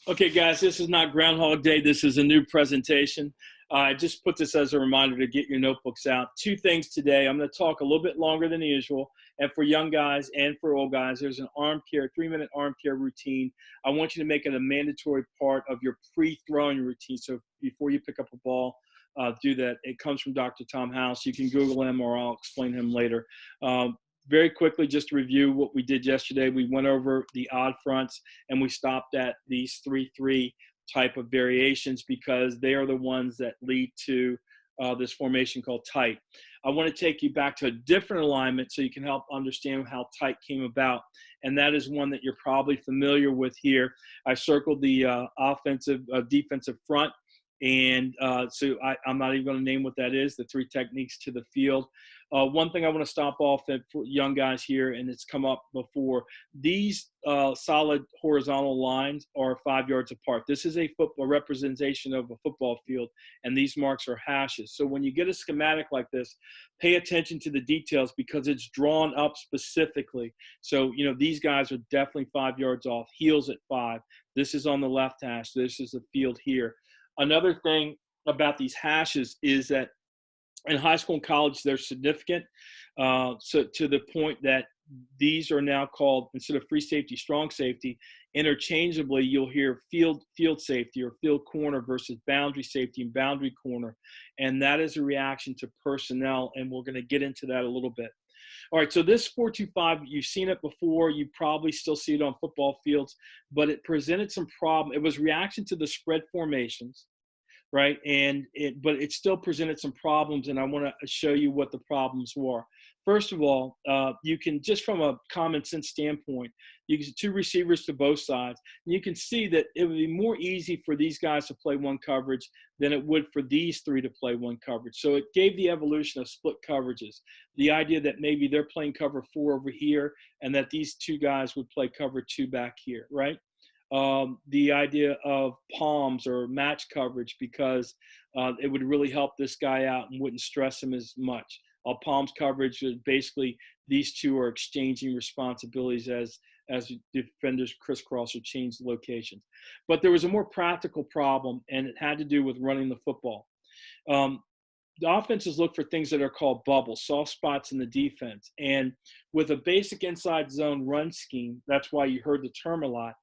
Okay, guys, this is not Groundhog Day. This is a new presentation. I just put this as a reminder to get your notebooks out. Two things today. I'm going to talk a little bit longer than usual. And for young guys and for old guys, there's an arm care, 3-minute arm care routine. I want you to make it a mandatory part of your pre-throwing routine. So before you pick up a ball, do that. It comes from Dr. Tom House. You can Google him or I'll explain him later. Very quickly, just to review what we did yesterday, we went over the odd fronts and we stopped at these 3-3 type of variations because they are the ones that lead to this formation called Tite. I want to take you back to a different alignment so you can help understand how Tite came about, and that is one that you're probably familiar with here. I circled the defensive front, and so I'm not even going to name what that is, the three techniques to the field. One thing I want to stop off at for young guys here, and it's come up before, these solid horizontal lines are 5 yards apart. This is a representation of a football field, and these marks are hashes. So when you get a schematic like this, pay attention to the details because it's drawn up specifically. So, you know, these guys are definitely 5 yards off, heels at 5. This is on the left hash. This is the field here. Another thing about these hashes is that in high school and college, they're significant. So to the point that these are now called, instead of free safety, strong safety, interchangeably, you'll hear field safety or field corner versus boundary safety and boundary corner. And that is a reaction to personnel. And we're going to get into that a little bit. All right, so this 4-2-5, you've seen it before. You probably still see it on football fields, but it presented some problem. It was reaction to the spread formations, right? But it still presented some problems, and I want to show you what the problems were. First of all, you can, just from a common sense standpoint, you can two receivers to both sides, and you can see that it would be more easy for these guys to play one coverage than it would for these three to play one coverage. So it gave the evolution of split coverages, the idea that maybe they're playing cover 4 over here and that these two guys would play cover 2 back here, right? The idea of palms or match coverage because it would really help this guy out and wouldn't stress him as much. Palms coverage is basically these two are exchanging responsibilities as defenders crisscross or change locations. But there was a more practical problem, and it had to do with running the football. The offenses look for things that are called bubbles, soft spots in the defense. And with a basic inside zone run scheme, that's why you heard the term a lot,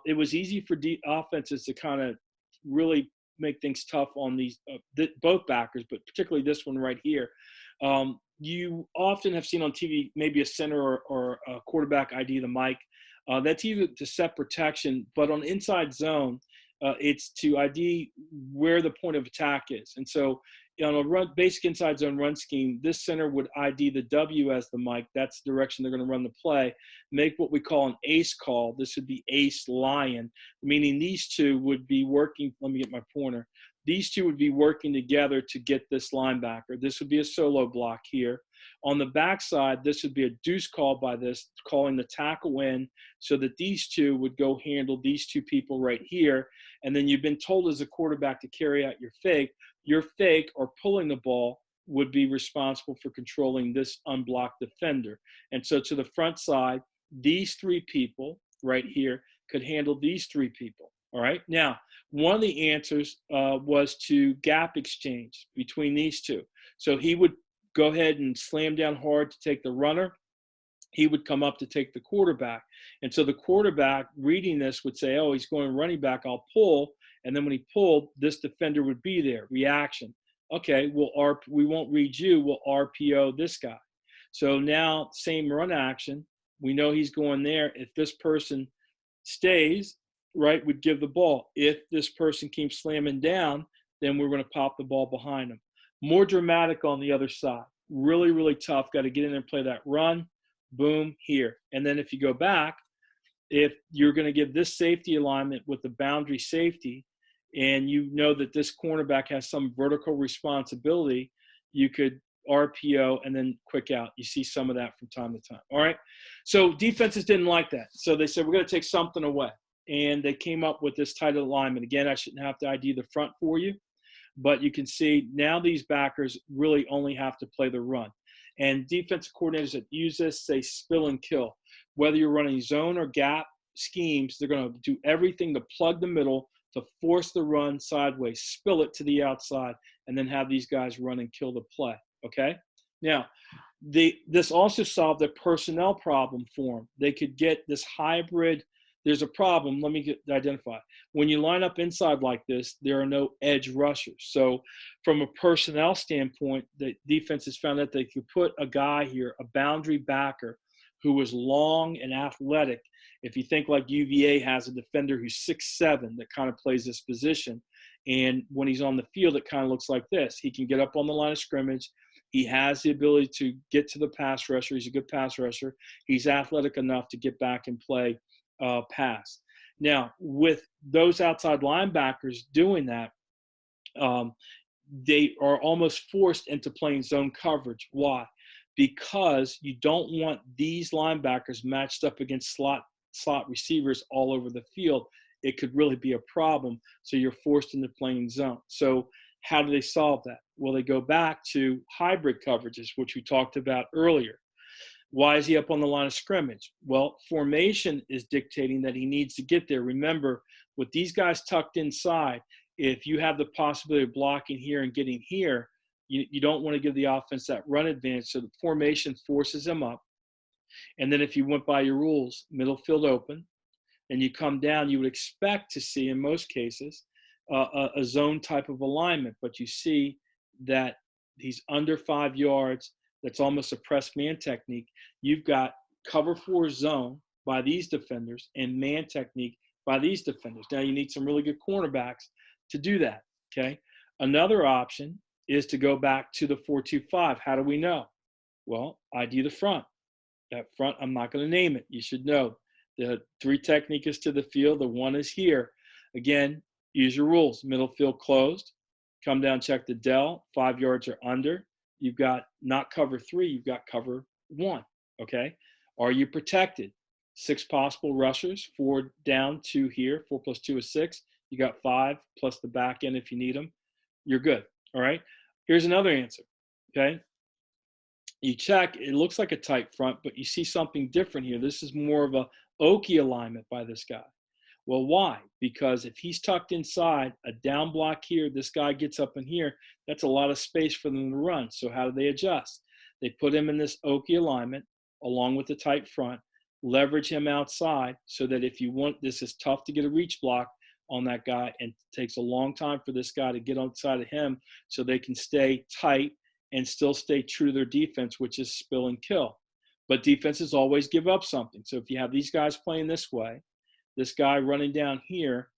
it was easy for offenses to kind of really make things tough on these both backers, but particularly this one right here. You often have seen on TV maybe a center or a quarterback ID the mic. That's either to set protection, but on inside zone, it's to ID where the point of attack is. And so on a basic inside zone run scheme, this center would ID the W as the mic. That's the direction they're going to run the play. Make what we call an ace call. This would be ace lion, meaning these two would be working. Let me get my pointer. These two would be working together to get this linebacker. This would be a solo block here. On the backside, this would be a deuce call by this, calling the tackle in so that these two would go handle these two people right here. And then you've been told as a quarterback to carry out your fake. Your fake or pulling the ball would be responsible for controlling this unblocked defender. And so to the front side, these three people right here could handle these three people. All right. Now, one of the answers was to gap exchange between these two. So he would go ahead and slam down hard to take the runner. He would come up to take the quarterback. And so the quarterback reading this would say, oh, he's going running back, I'll pull. And then when he pulled, this defender would be there. Reaction. Okay, we won't read you. We'll RPO this guy. So now same run action. We know he's going there. If this person stays, right, would give the ball. If this person keeps slamming down, then we're going to pop the ball behind him. More dramatic on the other side. Really, really tough. Got to get in there and play that run. Boom, here. And then if you go back, if you're going to give this safety alignment with the boundary safety, and you know that this cornerback has some vertical responsibility, you could RPO and then quick out. You see some of that from time to time. All right. So defenses didn't like that. So they said, we're going to take something away. And they came up with this tight alignment. Again, I shouldn't have to ID the front for you, but you can see now these backers really only have to play the run. And defensive coordinators that use this say spill and kill. Whether you're running zone or gap, schemes, they're going to do everything to plug the middle, to force the run sideways, spill it to the outside, and then have these guys run and kill the play. Okay? Now, this also solved a personnel problem for them. They could get this hybrid. There's a problem. Let me identify. When you line up inside like this, there are no edge rushers. So from a personnel standpoint, the defense has found that they could put a guy here, a boundary backer, who was long and athletic. If you think like UVA has a defender who's 6'7" that kind of plays this position, and when he's on the field, it kind of looks like this. He can get up on the line of scrimmage. He has the ability to get to the pass rusher. He's a good pass rusher. He's athletic enough to get back and play pass. Now, with those outside linebackers doing that, they are almost forced into playing zone coverage. Why? Because you don't want these linebackers matched up against slot receivers all over the field. It could really be a problem. So you're forced into playing zone. So how do they solve that? Well, they go back to hybrid coverages, which we talked about earlier. Why is he up on the line of scrimmage? Well, formation is dictating that he needs to get there. Remember, with these guys tucked inside, if you have the possibility of blocking here and getting here, you don't want to give the offense that run advantage. So the formation forces him up. And then if you went by your rules, middle field open, and you come down, you would expect to see, in most cases, a zone type of alignment. But you see that he's under 5 yards. That's almost a press man technique. You've got cover 4 zone by these defenders and man technique by these defenders. Now you need some really good cornerbacks to do that, okay? Another option is to go back to the 4-2-5. How do we know? Well, ID the front. That front, I'm not going to name it. You should know. The 3 technique is to the field. The 1 is here. Again, use your rules. Middle field closed. Come down, check the del. 5 yards or under. You've got not cover 3. You've got cover 1, okay? Are you protected? 6 possible rushers. 4 down, 2 here. 4 plus 2 is 6. You got 5 plus the back end if you need them. You're good, all right? Here's another answer, okay? You check, it looks like a tight front, but you see something different here. This is more of a Okie alignment by this guy. Well, why? Because if he's tucked inside, a down block here, this guy gets up in here, that's a lot of space for them to run. So how do they adjust? They put him in this Okie alignment along with the tight front, leverage him outside so that if you want, this is tough to get a reach block on that guy, and it takes a long time for this guy to get outside of him so they can stay tight and still stay true to their defense, which is spill and kill. But defenses always give up something. So if you have these guys playing this way, this guy running down here,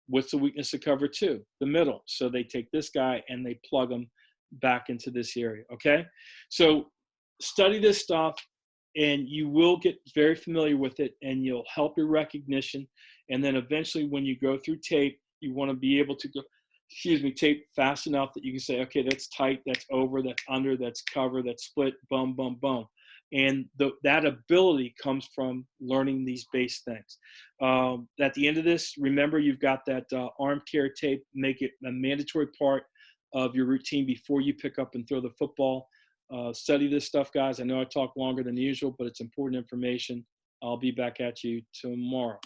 what's the weakness of cover 2? The middle. So they take this guy and they plug him back into this area, okay? So study this stuff, and you will get very familiar with it, and you'll help your recognition. And then eventually when you go through tape, you want to be able to go, tape fast enough that you can say, okay, that's tight, that's over, that's under, that's cover, that's split, boom, boom, boom. And that ability comes from learning these base things. At the end of this, remember you've got that arm care tape. Make it a mandatory part of your routine before you pick up and throw the football. Study this stuff, guys. I know I talk longer than usual, but it's important information. I'll be back at you tomorrow.